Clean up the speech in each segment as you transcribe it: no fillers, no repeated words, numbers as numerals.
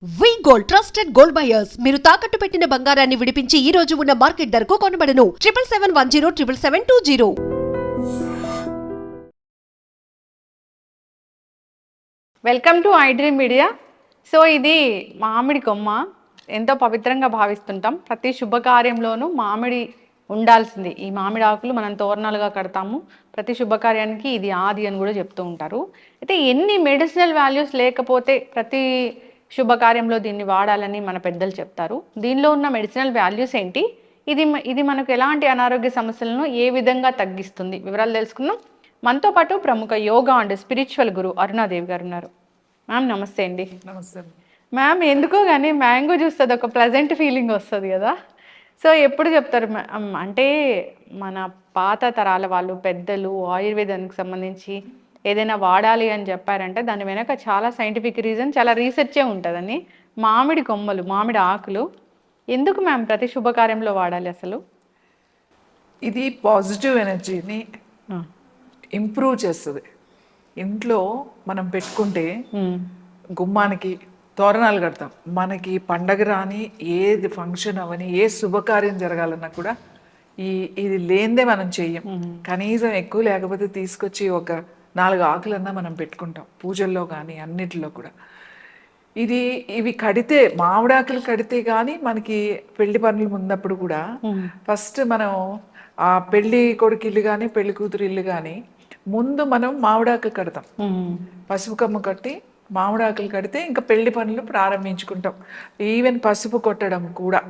వి gold trusted gold buyers మీరు తాకట్టు పెట్టిన బంగారాన్ని విడిపించి ఈ రోజు ఉన్న మార్కెట్ ధరకు కొనబడను 7771077720. Welcome to I dream media. So ఇది మామిడి కొమ్మ ఎంతో పవిత్రంగా భావిస్తుంటాం. ప్రతి శుభకార్యంలోనూ మామిడి ఉండాల్సింది. ఈ మామిడి ఆకులు మనం తోరణాలుగా కడతాము. ప్రతి శుభకార్యానికి ఇది ఆది అని కూడా చెప్తూ ఉంటారు. అయితే ఎన్ని మెడిసినల్ వాల్యూస్ లేకపోతే ప్రతి శుభకార్యంలో దీన్ని వాడాలని మన పెద్దలు చెప్తారు. దీనిలో ఉన్న మెడిసినల్ వాల్యూస్ ఏంటి, ఇది మనకు ఎలాంటి అనారోగ్య సమస్యలను ఏ విధంగా తగ్గిస్తుంది, వివరాలు తెలుసుకుందాం. మనతో పాటు ప్రముఖ యోగా అండ్ స్పిరిచువల్ గురు అరుణాదేవి గారు ఉన్నారు. మ్యామ్ నమస్తే అండి. నమస్తే మ్యామ్, ఎందుకో కానీ మ్యాంగో జ్యూస్ అది ఒక ప్లెజెంట్ ఫీలింగ్ వస్తుంది కదా. సో ఎప్పుడు చెప్తారు అంటే మన పాత తరాల వాళ్ళు పెద్దలు ఆయుర్వేదానికి సంబంధించి ఏదైనా వాడాలి అని చెప్పారంటే దాని వెనక చాలా సైంటిఫిక్ రీజన్, చాలా రీసెర్చే ఉంటుందని. మామిడి కొమ్మలు, మామిడి ఆకులు ఎందుకు మ్యామ్ ప్రతి శుభకార్యంలో వాడాలి అసలు? ఇది పాజిటివ్ ఎనర్జీని ఇంప్రూవ్ చేస్తుంది. ఇంట్లో మనం పెట్టుకుంటే గుమ్మానికి తోరణాలు కడతాం. మనకి పండగ రాని ఏది ఫంక్షన్ అవని ఏ శుభకార్యం జరగాలన్నా కూడా ఇది లేనిదే మనం చెయ్యం. కనీసం ఎక్కువ లేకపోతే తీసుకొచ్చి ఒక 4 ఆకులన్నా మనం పెట్టుకుంటాం పూజల్లో కానీ అన్నిటిలో కూడా. ఇవి కడితే, మామిడాకులు కడితే కానీ మనకి పెళ్లి పనులు ముందప్పుడు కూడా ఫస్ట్ మనం ఆ పెళ్లి కొడుకు ఇల్లు కానీ పెళ్లి కూతురు ఇల్లు కానీ ముందు మనం మామిడాకులు కడతాం. పసుపు కొమ్మ కట్టి మామిడాకులు కడితే ఇంకా పెళ్లి పనులు ప్రారంభించుకుంటాం. ఈవెన్ పసుపు కొట్టడం కూడా.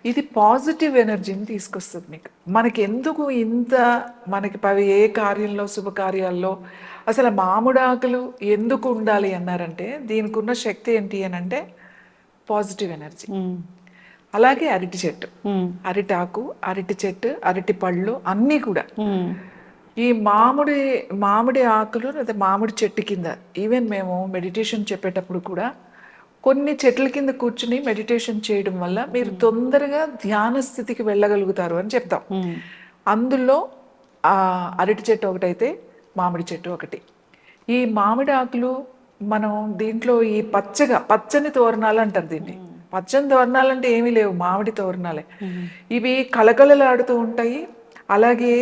ఇది పాజిటివ్ ఎనర్జీని తీసుకొస్తుంది మీకు. మనకి ఎందుకు ఇంత మనకి ఏ కార్యంలో శుభకార్యాల్లో అసలు మామిడాకులు ఎందుకు ఉండాలి అన్నారంటే దీనికి ఉన్న శక్తి ఏంటి అని అంటే పాజిటివ్ ఎనర్జీ. అలాగే అరటి చెట్టు, అరిటాకు, అరటి చెట్టు, అరటి పళ్ళు అన్నీ కూడా ఈ మామిడి ఆకులు లేదా మామిడి చెట్టు కింద ఈవెన్ మేము మెడిటేషన్ చెప్పేటప్పుడు కూడా కొన్ని చెట్ల కింద కూర్చుని మెడిటేషన్ చేయడం వల్ల మీరు తొందరగా ధ్యాన స్థితికి వెళ్ళగలుగుతారు అని చెప్తాం. అందులో అరటి చెట్టు ఒకటైతే మామిడి చెట్టు ఒకటి. ఈ మామిడి ఆకులు మనం దీంట్లో ఈ పచ్చని తోరణాలు అంటారు దీన్ని. పచ్చని తోరణాలు అంటే ఏమీ లేవు, మామిడి తోరణాలే. ఇవి కలకలలాడుతూ ఉంటాయి. అలాగే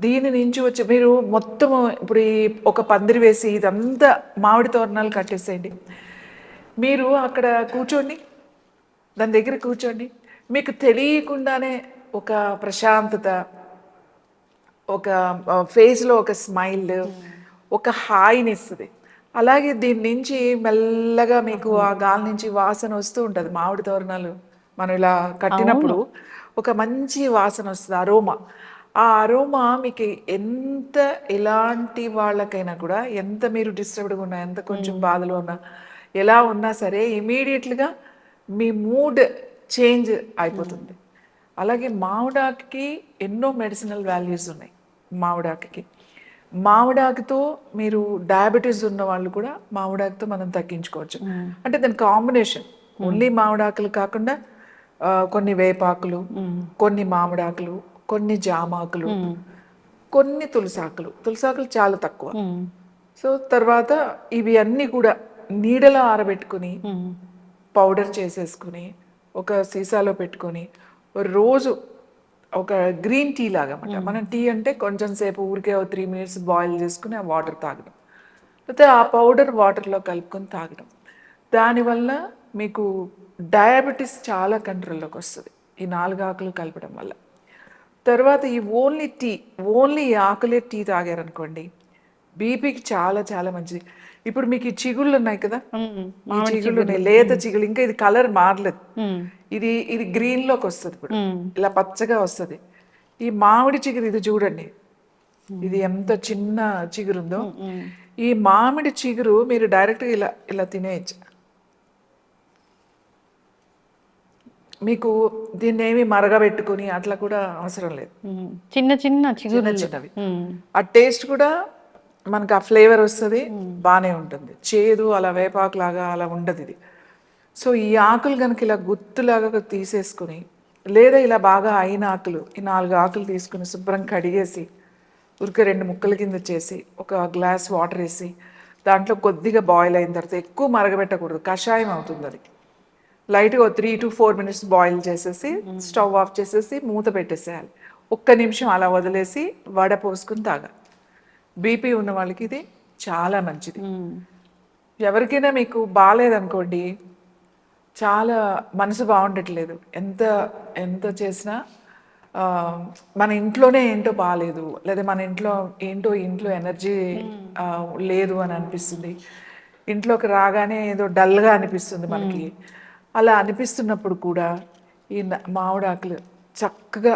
దీని నుంచి వచ్చి మీరు మొత్తం ఇప్పుడు ఒక పందిరి వేసి ఇదంతా మామిడి తోరణాలు కట్టేసేయండి. మీరు అక్కడ కూర్చోండి, దాని దగ్గర కూర్చోండి. మీకు తెలియకుండానే ఒక ప్రశాంతత, ఒక ఫేస్లో ఒక స్మైల్, ఒక హాయిని ఇస్తుంది. అలాగే దీని నుంచి మెల్లగా మీకు ఆ గాలి నుంచి వాసన వస్తూ ఉంటుంది. మామిడి తోరణాలు మనం ఇలా కట్టినప్పుడు ఒక మంచి వాసన వస్తుంది, అరోమా. ఆ అరోమా మీకు ఎలాంటి వాళ్ళకైనా కూడా, ఎంత మీరు డిస్టర్బ్డ్గా ఉన్నా, ఎంత కొంచెం బాధలో ఉన్నా, ఎలా ఉన్నా సరే ఇమీడియట్గా మీ మూడ్ చేంజ్ అయిపోతుంది. అలాగే మామిడాకుకి ఎన్నో మెడిసినల్ వాల్యూస్ ఉన్నాయి. మామిడాకుతో మీరు డయాబెటీస్ ఉన్న వాళ్ళు కూడా మామిడాకుతో మనం తగ్గించుకోవచ్చు. అంటే దాని కాంబినేషన్ ఓన్లీ మామిడాకులు కాకుండా కొన్ని వేపాకులు, కొన్ని మామిడాకులు, కొన్ని జామాకులు, కొన్ని తులసాకులు చాలా తక్కువ. సో తర్వాత ఇవి అన్నీ కూడా నీడలో ఆరబెట్టుకుని పౌడర్ చేసేసుకుని ఒక సీసాలో పెట్టుకొని రోజు ఒక గ్రీన్ టీ లాగా అన్నమాట. మనం టీ అంటే కొంచెం సేపు ఊరికే 3 minutes బాయిల్ చేసుకుని ఆ వాటర్ తాగడం, లేకపోతే ఆ పౌడర్ వాటర్లో కలుపుకొని తాగడం. దానివల్ల మీకు డయాబెటీస్ చాలా కంట్రోల్లోకి వస్తుంది ఈ 4 ఆకులు కలపడం వల్ల. తర్వాత ఈ ఓన్లీ ఈ ఆకులే టీ తాగారనుకోండి బీపీకి చాలా చాలా మంచిది. ఇప్పుడు మీకు ఈ చిగుళ్ళు ఉన్నాయి కదా, ఈ చిగుళ్ళు ఉన్నాయి, లేత చిగుళ్ళు. ఇంకా ఇది కలర్ మారలేదు, ఇది గ్రీన్లోకి వస్తుంది. ఇప్పుడు ఇలా పచ్చగా వస్తుంది. ఈ మామిడి చిగురు ఇది చూడండి, ఇది ఎంత చిన్న చిగురుందో. ఈ మామిడి చిగురు మీరు డైరెక్ట్గా ఇలా తినేయచ్చు. మీకు దీన్ని ఏమి మరగబెట్టుకుని అట్లా కూడా అవసరం లేదు. చిన్నవి. ఆ టేస్ట్ కూడా మనకు ఆ ఫ్లేవర్ వస్తుంది, బాగానే ఉంటుంది. చేదు అలా వేపాకులాగా అలా ఉండదు ఇది. సో ఈ ఆకులు కనుక ఇలా గుత్తులాగా తీసేసుకుని, లేదా ఇలా బాగా అయిన ఆకులు, ఈ 4 ఆకులు తీసుకుని శుభ్రం కడిగేసి ఉరికే 2 ముక్కల కింద చేసి ఒక గ్లాస్ వాటర్ వేసి దాంట్లో కొద్దిగా బాయిల్ అయిన తర్వాత ఎక్కువ మరగబెట్టకూడదు, కషాయం అవుతుంది అది. లైట్గా 3 to 4 minutes బాయిల్ చేసేసి స్టవ్ ఆఫ్ చేసేసి మూత పెట్టేసేయాలి. 1 నిమిషం అలా వదిలేసి వడ పోసుకుని తాగాలి. బీపీ ఉన్న వాళ్ళకి ఇది చాలా మంచిది. ఎవరికైనా మీకు బాగాలేదనుకోండి, చాలా మనసు బాగుండట్లేదు, ఎంత ఎంత చేసినా మన ఇంట్లోనే ఏంటో బాగాలేదు, లేదా మన ఇంట్లో ఎనర్జీ లేదు అని అనిపిస్తుంది, ఇంట్లోకి రాగానే ఏదో డల్గా అనిపిస్తుంది మనకి. అలా అనిపిస్తున్నప్పుడు కూడా ఈ మామిడాకులు చక్కగా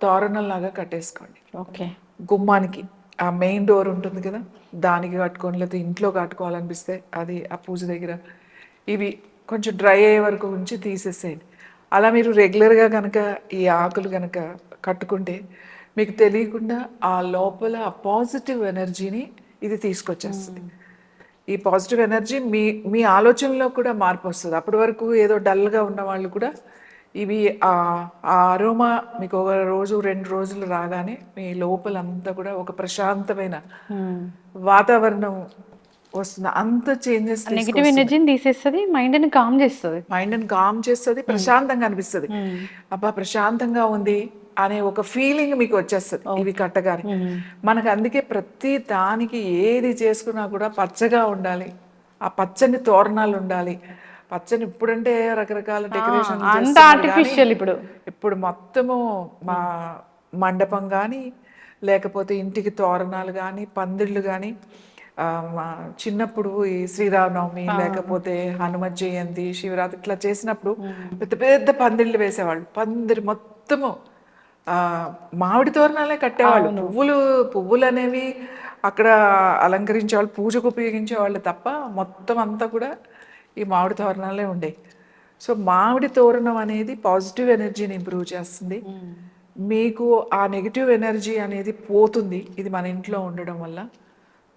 తోరణంలాగా కట్టేసుకోండి. ఓకే. గుమ్మానికి ఆ మెయిన్ డోర్ ఉంటుంది కదా, దానికి కట్టుకొని, లేకపోతే ఇంట్లో కట్టుకోవాలనిపిస్తే అది ఆ పూజ దగ్గర ఇవి కొంచెం డ్రై అయ్యే వరకు ఉంచి తీసేసేయండి. అలా మీరు రెగ్యులర్గా కనుక ఈ ఆకులు కనుక కట్టుకుంటే మీకు తెలియకుండా ఆ లోపల ఆ పాజిటివ్ ఎనర్జీని ఇది తీసుకొచ్చేస్తుంది. ఈ పాజిటివ్ ఎనర్జీ మీ ఆలోచనలో కూడా మార్పు వస్తుంది. అప్పటి వరకు ఏదో డల్గా ఉన్న వాళ్ళు కూడా ఇవి ఆ అరోమా మీకు ఒక రోజు 2 రోజులు రాగానే మీ లోపలంతా కూడా ఒక ప్రశాంతమైన వాతావరణం వస్తుంది. అంత చేంజెస్, నెగిటివ్ ఎనర్జీని తీసేస్తుంది, మైండ్ని కామ్ చేస్తుంది, ప్రశాంతంగా అనిపిస్తుంది. అబ్బా ప్రశాంతంగా ఉంది అనే ఒక ఫీలింగ్ మీకు వచ్చేస్తుంది ఇవి కట్టగానే. మనకు అందుకే ప్రతి దానికి ఏది చేసుకున్నా కూడా పచ్చగా ఉండాలి, ఆ పచ్చని తోరణాలు ఉండాలి. పచ్చని ఇప్పుడంటే రకరకాల డెకరేషన్ ఆర్టిఫిషియల్, ఇప్పుడు మొత్తము మా మండపం కానీ, లేకపోతే ఇంటికి తోరణాలు కానీ, పందిళ్ళు కానీ, మా చిన్నప్పుడు ఈ శ్రీరామనవమి, లేకపోతే హనుమ జయంతి, శివరాత్రి ఇట్లా చేసినప్పుడు పెద్ద పెద్ద పందిళ్ళు వేసేవాళ్ళు. పందిరి మొత్తము మామిడి తోరణాలే కట్టేవాళ్ళు. పువ్వులు అనేవి అక్కడ అలంకరించేవాళ్ళు, పూజకు ఉపయోగించేవాళ్ళు తప్ప మొత్తం అంతా కూడా ఈ మామిడి తోరణాలే ఉండేవి. సో మామిడి తోరణం అనేది పాజిటివ్ ఎనర్జీని ఇంప్రూవ్ చేస్తుంది. మీకు ఆ నెగిటివ్ ఎనర్జీ అనేది పోతుంది ఇది మన ఇంట్లో ఉండడం వల్ల.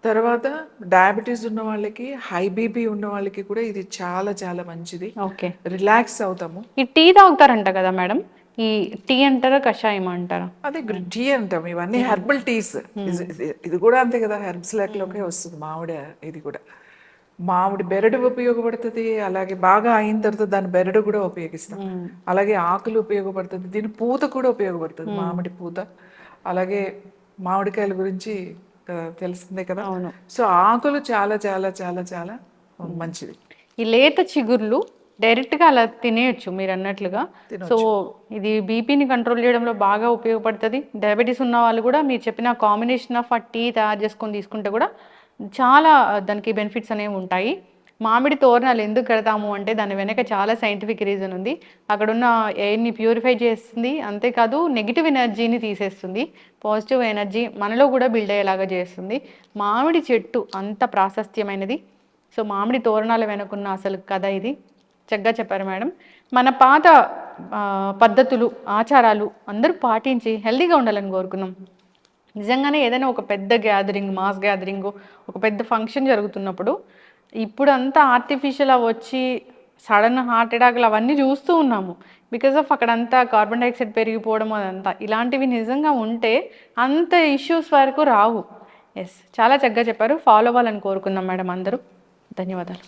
తర్వాత డయాబెటీస్ ఉన్న వాళ్ళకి, హై బీపీ ఉన్న వాళ్ళకి కూడా ఇది చాలా చాలా మంచిది. ఓకే, రిలాక్స్ అవుతాము. ఈ టీ తాగుతారంట కదా మేడం, ఈ టీ అంటారా కషాయం అంటారా? అదే టీ అంటాం. ఇవన్నీ హెర్బల్ టీస్. ఇది కూడా అంతే కదా, హెర్బ్స్ లెక్కలోకే వస్తుంది మామిడి. ఇది కూడా మామిడి బెరడు ఉపయోగపడుతుంది, అలాగే బాగా అయిన తర్వాత దాని బెరడు కూడా ఉపయోగిస్తాం. అలాగే ఆకులు ఉపయోగపడుతుంది, దీని పూత కూడా ఉపయోగపడుతుంది, మామిడి పూత. అలాగే మామిడికాయల గురించి తెలిసిందే కదా. సో ఆకులు చాలా చాలా చాలా చాలా మంచిది. ఈ లేత చిగుర్లు డైరెక్ట్గా అలా తినేయచ్చు మీరు అన్నట్లుగా. సో ఇది బీపీని కంట్రోల్ చేయడంలో బాగా ఉపయోగపడుతుంది. డయాబెటీస్ ఉన్న వాళ్ళు కూడా మీరు చెప్పిన కాంబినేషన్ ఆఫ్ ఆ టీ తయారు చేసుకొని తీసుకుంటే కూడా చాలా దానికి బెనిఫిట్స్ అనేవి ఉంటాయి. మామిడి తోరణాలు ఎందుకు కడతాము అంటే దాని వెనక చాలా సైంటిఫిక్ రీజన్ ఉంది. అక్కడున్న ఎయిర్ని ప్యూరిఫై చేస్తుంది, అంతేకాదు నెగిటివ్ ఎనర్జీని తీసేస్తుంది, పాజిటివ్ ఎనర్జీ మనలో కూడా బిల్డ్ అయ్యేలాగా చేస్తుంది. మామిడి చెట్టు అంత ప్రాశస్త్యమైనది. సో మామిడి తోరణాల వెనుకున్న అసలు కథ ఇది చక్కగా చెప్పారు మేడం. మన పాత పద్ధతులు, ఆచారాలు అందరూ పాటించి హెల్తీగా ఉండాలని కోరుకున్నాం. నిజంగానే ఏదైనా ఒక పెద్ద గ్యాదరింగ్, మాస్ గ్యాదరింగ్, ఒక పెద్ద ఫంక్షన్ జరుగుతున్నప్పుడు ఇప్పుడు అంతా ఆర్టిఫిషియల్ వచ్చి సడన్ హార్ట్ అటాక్లు అవన్నీ చూస్తూ ఉన్నాము. బికాజ్ ఆఫ్ అక్కడంతా కార్బన్ డైఆక్సైడ్ పెరిగిపోవడం అదంతా. ఇలాంటివి నిజంగా ఉంటే అంత ఇష్యూస్ వరకు రావు. ఎస్, చాలా చక్కగా చెప్పారు. ఫాలో అవ్వాలని కోరుకుందాం మేడం అందరూ. ధన్యవాదాలు.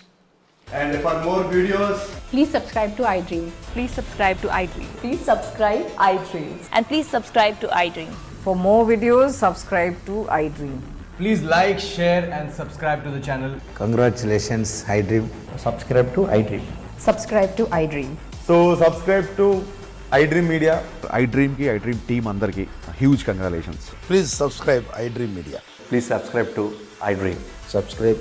And for more videos, Please subscribe to iDream. Please subscribe to iDream. Please subscribe iDream. And please subscribe to iDream. For more videos, subscribe to iDream. please like, share and subscribe to the channel. Congratulations, iDream. Subscribe to iDream. Subscribe to iDream. So subscribe to iDream Media. iDream ki iDream team andarki huge congratulations. Please subscribe iDream Media. Please subscribe to iDream. Subscribe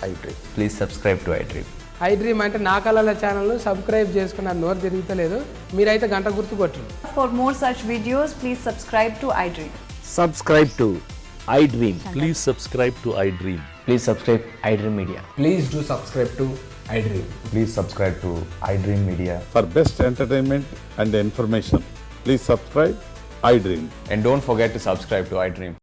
iDream. Please subscribe to iDream. iDream అంటే నా కళల ఛానల్ను subscribe చేసుకున్న నోరు తిరుగుతలేదు, మీరైతే గంట గుర్తు కొట్టండి. For more such videos, please subscribe to iDream. Subscribe to iDream. Please subscribe to iDream. Please subscribe iDream Media. Please do subscribe to iDream. Please subscribe to iDream Media. For best entertainment and information, please subscribe iDream. And don't forget to subscribe to iDream.